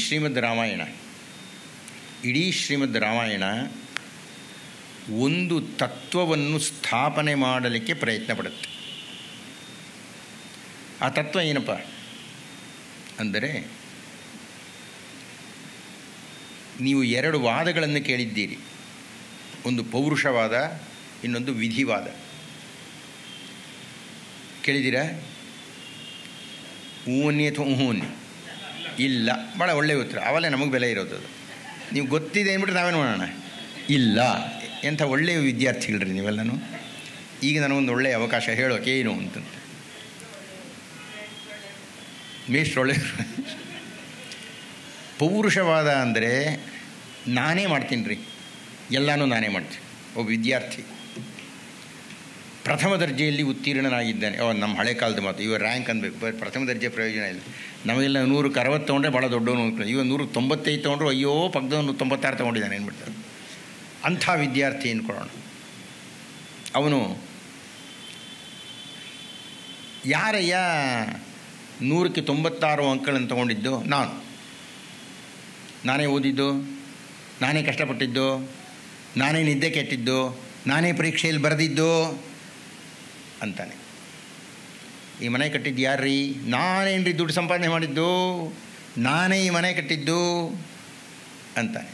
ಶ್ರೀಮದ್ ರಾಮಾಯಣ ಒಂದು ತತ್ವವನ್ನು ಸ್ಥಾಪನೆ ಮಾಡಲಿಕ್ಕೆ ಪ್ರಯತ್ನ ಪಡುತ್ತೆ. ಆ ತತ್ವ ಏನಪ್ಪ ಅಂದರೆ, ನೀವು ಎರಡು ವಾದಗಳನ್ನು ಕೇಳಿದ್ದೀರಿ. ಒಂದು ಪೌರುಷವಾದ, ಇನ್ನೊಂದು ವಿಧಿವಾದ. ಕೇಳಿದ್ದೀರಾ? ಹೂವನ್ನಿ ಅಥವಾ ಹೂವನ್ನಿ? ಇಲ್ಲ. ಭಾಳ ಒಳ್ಳೆಯ ಉತ್ತರ. ಅವಲ್ಲೇ ನಮಗೆ ಬೆಲೆ ಇರೋದು. ಅದು ನೀವು ಗೊತ್ತಿದೆ ಅಂದ್ಬಿಟ್ರೆ ನಾವೇನು ಮಾಡೋಣ? ಇಲ್ಲ. ಎಂಥ ಒಳ್ಳೆಯ ವಿದ್ಯಾರ್ಥಿಗಳ್ರಿ ನೀವೆಲ್ಲನೂ. ಈಗ ನನಗೊಂದು ಒಳ್ಳೆಯ ಅವಕಾಶ ಹೇಳೋಕೆ ಏನು ಅಂತಂತ ಮೇಷ್ಟ್ರೊಳ್ಳೆ. ಪೌರುಷವಾದ ಅಂದರೆ ನಾನೇ ಮಾಡ್ತೀನಿ ರೀ, ಎಲ್ಲನೂ ನಾನೇ ಮಾಡ್ತೀನಿ. ಒಬ್ಬ ವಿದ್ಯಾರ್ಥಿ ಪ್ರಥಮ ದರ್ಜೆಯಲ್ಲಿ ಉತ್ತೀರ್ಣನಾಗಿದ್ದಾನೆ. ನಮ್ಮ ಹಳೆ ಕಾಲದ ಮಾತು. ಇವಾಗ ರ್ಯಾಂಕ್ ಅನ್ಬೇಕು, ಪ್ರಥಮ ದರ್ಜೆ ಪ್ರಯೋಜನ ಇಲ್ಲ. ನಮಗೆಲ್ಲ 100ಕ್ಕೆ 60 ತೊಗೊಂಡ್ರೆ ಭಾಳ ದೊಡ್ಡವನು ಅಂದ್ಕೊಂಡು, ಇವಾಗ 195 ತೊಗೊಂಡ್ರು ಅಯ್ಯೋ ಪಕ್ಕದವನು 96 ತೊಗೊಂಡಿದ್ದಾನೆ ಅಂದ್ಬಿಡ್ತಾರೆ. ಅಂಥ ವಿದ್ಯಾರ್ಥಿ ಅಂದ್ಕೊಳ್ಳೋಣ. ಅವನು ಯಾರಯ್ಯ 100ಕ್ಕೆ 96 ಅಂಕಗಳನ್ನು ತೊಗೊಂಡಿದ್ದು? ನಾನೇ ಓದಿದ್ದು, ನಾನೇ ಕಷ್ಟಪಟ್ಟಿದ್ದು, ನಾನೇ ನಿದ್ದೆ ಕೆಟ್ಟಿದ್ದು, ನಾನೇ ಪರೀಕ್ಷೆಯಲ್ಲಿ ಬರೆದಿದ್ದು ಅಂತಾನೆ. ಈ ಮನೆ ಕಟ್ಟಿದ್ದು ಯಾರ್ರೀ? ನಾನೇನ್ರಿ ದುಡ್ಡು ಸಂಪಾದನೆ ಮಾಡಿದ್ದು, ನಾನೇ ಈ ಮನೆ ಕಟ್ಟಿದ್ದು ಅಂತಾನೆ.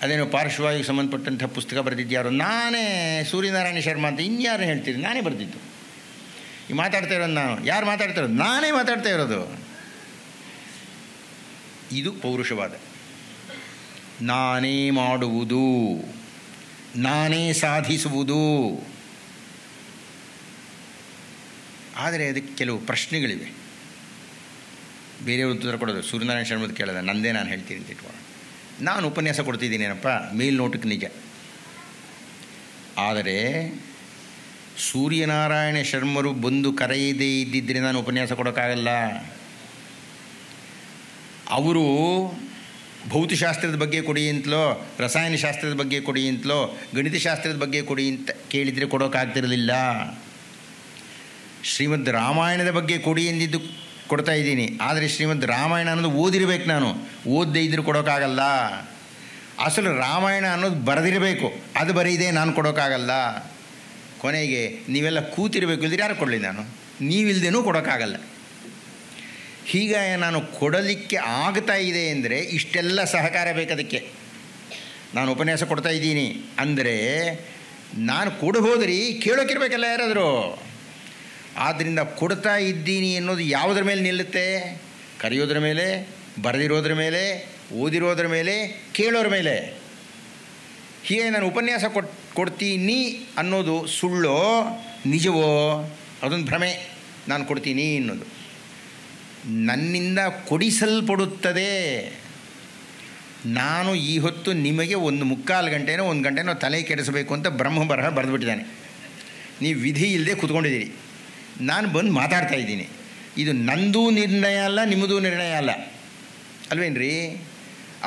ಅದೇನೋ ಪಾರ್ಶ್ವವಾಯುಗೆ ಸಂಬಂಧಪಟ್ಟಂಥ ಪುಸ್ತಕ ಬರೆದಿದ್ದು ನಾನೇ, ಸೂರ್ಯನಾರಾಯಣ ಶರ್ಮಾ ಅಂತ. ಇನ್ಯಾರು ಹೇಳ್ತೀರಿ? ನಾನೇ ಬರೆದಿದ್ದು. ಈ ಮಾತಾಡ್ತಾ ಇರೋದು ನಾನು. ಯಾರು ಮಾತಾಡ್ತಾ ಇರೋದು? ನಾನೇ ಮಾತಾಡ್ತಾ ಇರೋದು. ಇದು ಪೌರುಷವಾದ. ನಾನೇ ಮಾಡುವುದು, ನಾನೇ ಸಾಧಿಸುವುದು. ಆದರೆ ಅದಕ್ಕೆ ಕೆಲವು ಪ್ರಶ್ನೆಗಳಿವೆ. ಬೇರೆಯವ್ರ ಉತ್ತರ ಕೊಡೋದು. ಸೂರ್ಯನಾರಾಯಣ ಶರ್ಮದ ಕೇಳೋದು, ನಂದೇ ನಾನು ಹೇಳ್ತೀನಿ ಅಂತ ಇಟ್ಕೊಳ್ಳೋಣ. ನಾನು ಉಪನ್ಯಾಸ ಕೊಡ್ತಿದ್ದೀನೇನಪ್ಪ, ಮೇಲ್ನೋಟಕ್ಕೆ ನಿಜ. ಆದರೆ ಸೂರ್ಯನಾರಾಯಣ ಶರ್ಮರು ಬಂದು ಕರೆಯದೇ ಇದ್ದಿದ್ದರೆ ನಾನು ಉಪನ್ಯಾಸ ಕೊಡೋಕ್ಕಾಗಲ್ಲ. ಅವರು ಭೌತಶಾಸ್ತ್ರದ ಬಗ್ಗೆ ಕೊಡಿ ಅಂತಲೋ, ರಸಾಯನಶಾಸ್ತ್ರದ ಬಗ್ಗೆ ಕೊಡಿ ಅಂತಲೋ, ಗಣಿತಶಾಸ್ತ್ರದ ಬಗ್ಗೆ ಕೊಡಿ ಅಂತ ಕೇಳಿದರೆ ಕೊಡೋಕ್ಕಾಗ್ತಿರಲಿಲ್ಲ. ಶ್ರೀಮದ್ ರಾಮಾಯಣದ ಬಗ್ಗೆ ಕೊಡಿ ಎಂದಿದ್ದು ಕೊಡ್ತಾ ಇದ್ದೀನಿ. ಆದರೆ ಶ್ರೀಮದ್ ರಾಮಾಯಣ ಅನ್ನೋದು ಓದಿರಬೇಕು. ನಾನು ಓದದೇ ಇದ್ದರೂ ಕೊಡೋಕ್ಕಾಗಲ್ಲ. ಅಸಲು ರಾಮಾಯಣ ಅನ್ನೋದು ಬರೆದಿರಬೇಕು. ಅದು ಬರೀದೆ ನಾನು ಕೊಡೋಕ್ಕಾಗಲ್ಲ. ಕೊನೆಗೆ ನೀವೆಲ್ಲ ಕೂತಿರಬೇಕು, ಇಲ್ದಿರ ಯಾರು ಕೊಡಲಿ? ನಾನು ನೀವಿಲ್ದೇನೂ ಕೊಡೋಕ್ಕಾಗಲ್ಲ. ಹೀಗಾಗಿ ನಾನು ಕೊಡಲಿಕ್ಕೆ ಆಗ್ತಾ ಇದೆ ಅಂದರೆ ಇಷ್ಟೆಲ್ಲ ಸಹಕಾರ ಬೇಕದಕ್ಕೆ. ನಾನು ಉಪನ್ಯಾಸ ಕೊಡ್ತಾ ಇದ್ದೀನಿ ಅಂದರೆ ನಾನು ಕೊಡ್ಬೋದ್ರಿ, ಕೇಳೋಕ್ಕಿರ್ಬೇಕಲ್ಲ ಯಾರಾದರೂ. ಆದ್ದರಿಂದ ಕೊಡ್ತಾ ಇದ್ದೀನಿ ಅನ್ನೋದು ಯಾವುದ್ರ ಮೇಲೆ ನಿಲ್ಲುತ್ತೆ? ಕರೆಯೋದ್ರ ಮೇಲೆ, ಬರೆದಿರೋದ್ರ ಮೇಲೆ, ಓದಿರೋದ್ರ ಮೇಲೆ, ಕೇಳೋರ ಮೇಲೆ. ಹೀಗೆ ನಾನು ಉಪನ್ಯಾಸ ಕೊಡ್ತೀನಿ ಅನ್ನೋದು ಸುಳ್ಳೋ ನಿಜವೋ? ಅದೊಂದು ಭ್ರಮೆ. ನಾನು ಕೊಡ್ತೀನಿ ಅನ್ನೋದು ನನ್ನಿಂದ ಕೊಡಿಸಲ್ಪಡುತ್ತದೆ. ನಾನು ಈ ಹೊತ್ತು ನಿಮಗೆ 1/4 ಗಂಟೆನೋ 1 ಗಂಟೆನೋ ತಲೆ ಕೆಡಿಸಬೇಕು ಅಂತ ಬ್ರಹ್ಮ ಬರಹ ಬರೆದುಬಿಟ್ಟಿದ್ದಾನೆ. ನೀವು ವಿಧಿ ಇಲ್ಲದೆ ಕೂತ್ಕೊಂಡಿದ್ದೀರಿ, ನಾನು ಬಂದು ಮಾತಾಡ್ತಾ ಇದ್ದೀನಿ. ಇದು ನಂದೂ ನಿರ್ಣಯ ಅಲ್ಲ, ನಿಮ್ಮದೂ ನಿರ್ಣಯ ಅಲ್ಲ, ಅಲ್ವೇನ್ರಿ?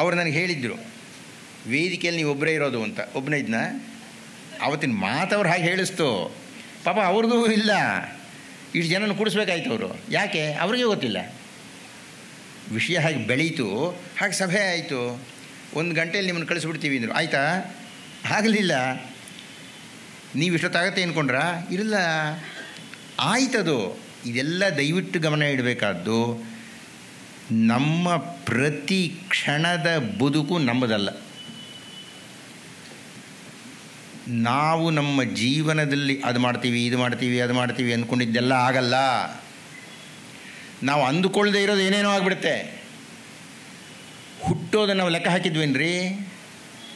ಅವ್ರು ನನಗೆ ಹೇಳಿದ್ರು, ವೇದಿಕೆಯಲ್ಲಿ ನೀವು ಒಬ್ಬರೇ ಇರೋದು ಅಂತ. ಒಬ್ಬನೇ ಇದ್ನ ಅವತ್ತಿನ ಮಾತವ್ರು ಹಾಗೆ ಹೇಳಿಸ್ತು. ಪಾಪ ಅವ್ರದ್ದು ಇಲ್ಲ, ಇಷ್ಟು ಜನನ ಕೂಡಿಸ್ಬೇಕಾಯ್ತು ಅವರು. ಯಾಕೆ? ಅವ್ರಿಗೆ ಗೊತ್ತಿಲ್ಲ. ವಿಷಯ ಹಾಗೆ ಬೆಳೀತು, ಹಾಗೆ ಸಭೆ ಆಯಿತು. 1 ಗಂಟೆಯಲ್ಲಿ ನಿಮ್ಮನ್ನು ಕಳಿಸ್ಬಿಡ್ತೀವಿ ಅಂದರು. ಆಯಿತಾ? ಆಗಲಿಲ್ಲ. ನೀವು ಇಷ್ಟೊತ್ತಾಗತ್ತೆ ಅಂದ್ಕೊಂಡ್ರಾ? ಇಲ್ಲ, ಆಯ್ತದು. ಇದೆಲ್ಲ ದಯವಿಟ್ಟು ಗಮನ ಇಡಬೇಕಾದ್ದು. ನಮ್ಮ ಪ್ರತಿ ಕ್ಷಣದ ಬದುಕು ನಮ್ಮದಲ್ಲ. ನಾವು ನಮ್ಮ ಜೀವನದಲ್ಲಿ ಅದು ಮಾಡ್ತೀವಿ, ಇದು ಮಾಡ್ತೀವಿ, ಅದು ಮಾಡ್ತೀವಿ ಅಂದ್ಕೊಂಡಿದ್ದೆಲ್ಲ ಆಗಲ್ಲ. ನಾವು ಅಂದುಕೊಳ್ಳದೆ ಇರೋದು ಏನೇನೋ ಆಗಿಬಿಡುತ್ತೆ. ಹುಟ್ಟೋದನ್ನು ನಾವು ಲೆಕ್ಕ ಹಾಕಿದ್ವೇನ್ರಿ?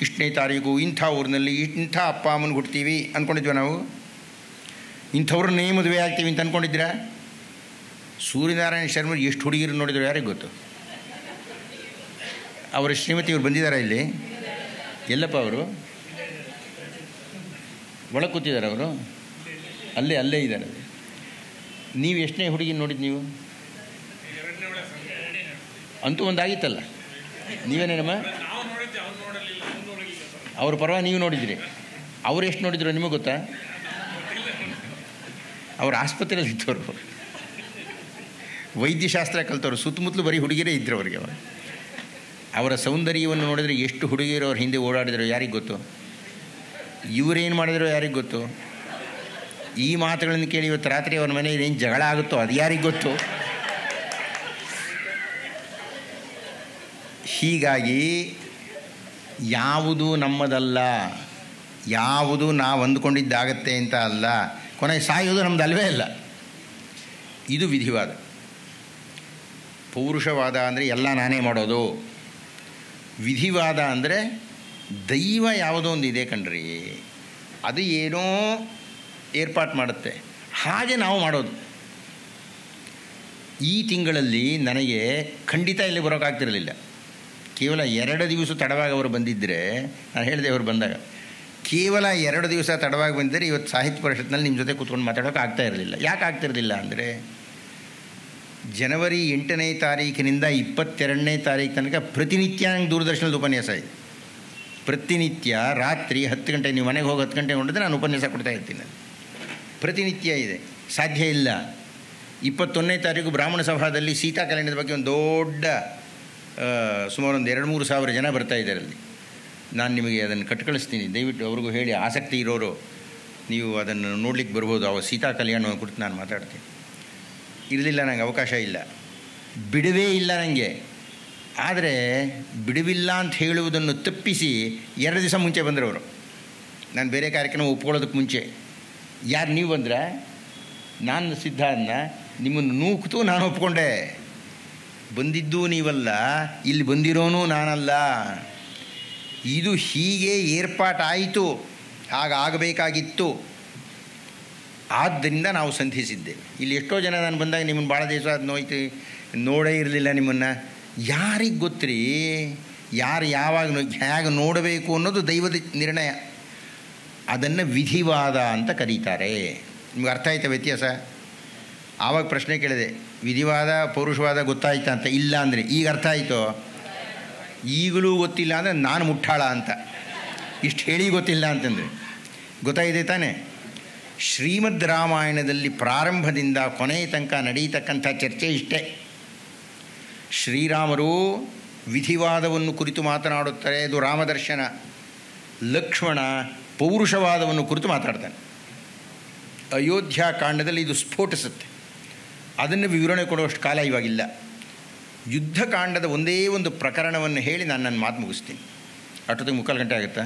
ಇಷ್ಟನೇ ತಾರೀಕು ಇಂಥ ಊರಿನಲ್ಲಿ ಇಂಥ ಅಪ್ಪ ಅಮ್ಮನಿಗೆ ಹುಡ್ತೀವಿ ಅಂದ್ಕೊಂಡಿದ್ವಿ. ನಾವು ಇಂಥವ್ರನ್ನೇ ಮದುವೆ ಆಗ್ತೀವಿ ಅಂತ ಅಂದ್ಕೊಂಡಿದ್ದೀರಾ? ಸೂರ್ಯನಾರಾಯಣ ಶರ್ಮರು ಎಷ್ಟು ಹುಡುಗಿರು ನೋಡಿದ್ರು ಯಾರಿಗೆ ಗೊತ್ತು? ಅವರ ಶ್ರೀಮತಿ ಇವ್ರು ಬಂದಿದ್ದಾರಾ ಇಲ್ಲಿ? ಎಲ್ಲಪ್ಪ ಅವರು? ಒಳಗೆ ಕೂತಿದ್ದಾರೆ ಅವರು? ಅಲ್ಲೇ ಇದ್ದಾರೆ. ನೀವು ಎಷ್ಟನೇ ಹುಡುಗಿನ ನೋಡಿದ್ದು ನೀವು? ಅಂತೂ ಒಂದಾಗಿತ್ತಲ್ಲ. ನೀವೇನೇನಮ್ಮ? ಅವ್ರ ಪರವಾಗಿ ನೀವು ನೋಡಿದ್ರಿ. ಅವ್ರು ಎಷ್ಟು ನೋಡಿದ್ರು ನಿಮಗೆ ಗೊತ್ತಾ? ಅವ್ರು ಆಸ್ಪತ್ರೆಯಲ್ಲಿ ಇದ್ದವರು. ವೈದ್ಯಶಾಸ್ತ್ರ ಕಲ್ತವ್ರು ಸುತ್ತಮುತ್ತಲು ಬರೀ ಹುಡುಗಿರೇ ಇದ್ದರು ಅವರಿಗೆ. ಅವರ ಸೌಂದರ್ಯವನ್ನು ನೋಡಿದರೆ ಎಷ್ಟು ಹುಡುಗಿಯರು ಅವ್ರ ಹಿಂದೆ ಓಡಾಡಿದ್ರು ಯಾರಿಗೆ ಗೊತ್ತು, ಇವರೇನು ಮಾಡಿದ್ರು ಯಾರಿಗೆ ಗೊತ್ತು. ಈ ಮಾತುಗಳನ್ನು ಕೇಳಿ ಇವತ್ತು ರಾತ್ರಿ ಅವ್ರ ಮನೆಯಲ್ಲಿ ಏನು ಜಗಳ ಆಗುತ್ತೋ ಅದು ಯಾರಿಗೆ ಗೊತ್ತು. ಹೀಗಾಗಿ ಯಾವುದು ನಮ್ಮದಲ್ಲ, ಯಾವುದು ನಾವು ಅಂದುಕೊಂಡಿದ್ದಾಗತ್ತೆ ಅಂತ ಅಲ್ಲ, ಕೊನೆಗೆ ಸಾಯೋದು ನಮ್ಮದು ಅಲ್ವೇ ಅಲ್ಲ. ಇದು ವಿಧಿವಾದ. ಪೌರುಷವಾದ ಅಂದರೆ ಎಲ್ಲ ನಾನೇ ಮಾಡೋದು. ವಿಧಿವಾದ ಅಂದರೆ ದೈವ ಯಾವುದೋ ಒಂದು ಇದೆ ಕಣ್ರಿ, ಅದು ಏನೋ ಏರ್ಪಾಟ್ ಮಾಡುತ್ತೆ, ಹಾಗೆ ನಾವು ಮಾಡೋದು. ಈ ತಿಂಗಳಲ್ಲಿ ನನಗೆ ಖಂಡಿತ ಇಲ್ಲಿ ಬರೋಕ್ಕಾಗ್ತಿರಲಿಲ್ಲ. ಕೇವಲ 2 ದಿವಸ ತಡವಾಗಿ ಅವರು ಬಂದಿದ್ದರೆ, ನಾನು ಹೇಳಿದೆ ಅವರು ಬಂದಾಗ, ಕೇವಲ 2 ದಿವಸ ತಡವಾಗಿ ಬಂದಿದ್ದರೆ ಇವತ್ತು ಸಾಹಿತ್ಯ ಪರಿಷತ್ನಲ್ಲಿ ನಿಮ್ಮ ಜೊತೆ ಕೂತ್ಕೊಂಡು ಮಾತಾಡೋಕೆ ಆಗ್ತಾ ಇರಲಿಲ್ಲ. ಯಾಕೆ ಆಗ್ತಿರಲಿಲ್ಲ ಅಂದರೆ, ಜನವರಿ 8ನೇ ತಾರೀಕಿನಿಂದ 22ನೇ ತಾರೀಕು ತನಕ ಪ್ರತಿನಿತ್ಯ ನಂಗೆ ದೂರದರ್ಶನದ ಉಪನ್ಯಾಸ ಇದೆ. ಪ್ರತಿನಿತ್ಯ ರಾತ್ರಿ 10 ಗಂಟೆ, ನೀವು ಮನೆಗೆ ಹೋಗಿ 10 ಗಂಟೆ ಹೊಂಡಿದ್ರೆ ನಾನು ಉಪನ್ಯಾಸ ಕೊಡ್ತಾ ಇರ್ತೀನಿ. ಪ್ರತಿನಿತ್ಯ ಇದೆ, ಸಾಧ್ಯ ಇಲ್ಲ. 21ನೇ ತಾರೀಕು ಬ್ರಾಹ್ಮಣ ಸಭಾದಲ್ಲಿ ಸೀತಾ ಕಲ್ಯಾಣದ ಬಗ್ಗೆ ಒಂದು ದೊಡ್ಡ ಸುಮಾರು ಒಂದು 2-3 ಸಾವಿರ ಜನ ಬರ್ತಾ ಇದ್ದಾರೆ ಅಲ್ಲಿ. ನಾನು ನಿಮಗೆ ಅದನ್ನು ಕಟ್ಕಳಿಸ್ತೀನಿ, ದಯವಿಟ್ಟು ಅವ್ರಿಗೂ ಹೇಳಿ, ಆಸಕ್ತಿ ಇರೋರು ನೀವು ಅದನ್ನು ನೋಡ್ಲಿಕ್ಕೆ ಬರ್ಬೋದು. ಅವ ಸೀತಾ ಕಲ್ಯಾಣ ಕುರಿತು ನಾನು ಮಾತಾಡ್ತೀನಿ. ಇರಲಿಲ್ಲ, ನನಗೆ ಅವಕಾಶ ಇಲ್ಲ, ಬಿಡುವೇ ಇಲ್ಲ ನನಗೆ. ಆದರೆ ಬಿಡುವಿಲ್ಲ ಅಂತ ಹೇಳುವುದನ್ನು ತಪ್ಪಿಸಿ 2 ದಿವಸ ಮುಂಚೆ ಬಂದರವರು. ನಾನು ಬೇರೆ ಕಾರ್ಯಕ್ರಮ ಒಪ್ಕೊಳ್ಳೋದಕ್ಕೆ ಮುಂಚೆ, ಯಾರು ನೀವು ಬಂದರೆ ನಾನು ಸಿದ್ಧ ಅನ್ನ, ನಿಮ್ಮನ್ನು ನೂಕ್ತು ನಾನು ಒಪ್ಕೊಂಡೆ. ಬಂದಿದ್ದೂ ನೀವಲ್ಲ, ಇಲ್ಲಿ ಬಂದಿರೋನು ನಾನಲ್ಲ. ಇದು ಹೀಗೆ ಏರ್ಪಾಟಾಯಿತು, ಹಾಗಾಗಬೇಕಾಗಿತ್ತು. ಆದ್ದರಿಂದ ನಾವು ಸಂಧಿಸಿದ್ದೇವೆ. ಇಲ್ಲಿ ಎಷ್ಟೋ ಜನ ನಾನು ಬಂದಾಗ ನಿಮ್ಮನ್ನು ಭಾಳ ದಿವಸ ಅದು ನೋಡೇ ಇರಲಿಲ್ಲ ನಿಮ್ಮನ್ನು. ಯಾರಿಗೆ ಗೊತ್ತ್ರಿ ಯಾರು ಯಾವಾಗ ಹೇಗೆ ನೋಡಬೇಕು ಅನ್ನೋದು ದೈವದ ನಿರ್ಣಯ. ಅದನ್ನು ವಿಧಿವಾದ ಅಂತ ಕರೀತಾರೆ. ನಿಮ್ಗೆ ಅರ್ಥ ಆಯ್ತಾ ವ್ಯತ್ಯಾಸ? ಆವಾಗ ಪ್ರಶ್ನೆ ಕೇಳಿದೆ, ವಿಧಿವಾದ ಪೌರುಷವಾದ ಗೊತ್ತಾಯ್ತಾ ಅಂತ. ಇಲ್ಲ ಅಂದರೆ ಈಗ ಅರ್ಥ ಆಯಿತು. ಈಗಲೂ ಗೊತ್ತಿಲ್ಲ ಅಂದರೆ ನಾನು ಮುಟ್ಟಾಳ ಅಂತ, ಇಷ್ಟು ಹೇಳಿ ಗೊತ್ತಿಲ್ಲ ಅಂತಂದರೆ ಗೊತ್ತಾಗಿದೆ ತಾನೆ. ಶ್ರೀಮದ್ ರಾಮಾಯಣದಲ್ಲಿ ಪ್ರಾರಂಭದಿಂದ ಕೊನೆಯ ತನಕ ನಡೆಯತಕ್ಕಂಥ ಚರ್ಚೆ ಇಷ್ಟೇ. ಶ್ರೀರಾಮರು ವಿಧಿವಾದವನ್ನು ಕುರಿತು ಮಾತನಾಡುತ್ತಾರೆ, ಅದು ರಾಮದರ್ಶನ. ಲಕ್ಷ್ಮಣ ಪೌರುಷವಾದವನ್ನು ಕುರಿತು ಮಾತಾಡ್ತಾನೆ. ಅಯೋಧ್ಯಾಕಾಂಡದಲ್ಲಿ ಇದು ಸ್ಫೋಟಿಸುತ್ತೆ. ಅದನ್ನು ವಿವರಣೆ ಕೊಡುವಷ್ಟು ಕಾಲ ಇವಾಗಿಲ್ಲ. ಯುದ್ಧಕಾಂಡದ ಒಂದೇ ಒಂದು ಪ್ರಕರಣವನ್ನು ಹೇಳಿ ನಾನು ನನ್ನ ಮಾತು ಮುಗಿಸ್ತೀನಿ. ಅಷ್ಟೊತ್ತಿಗೆ 3/4 ಗಂಟೆ ಆಗುತ್ತಾ?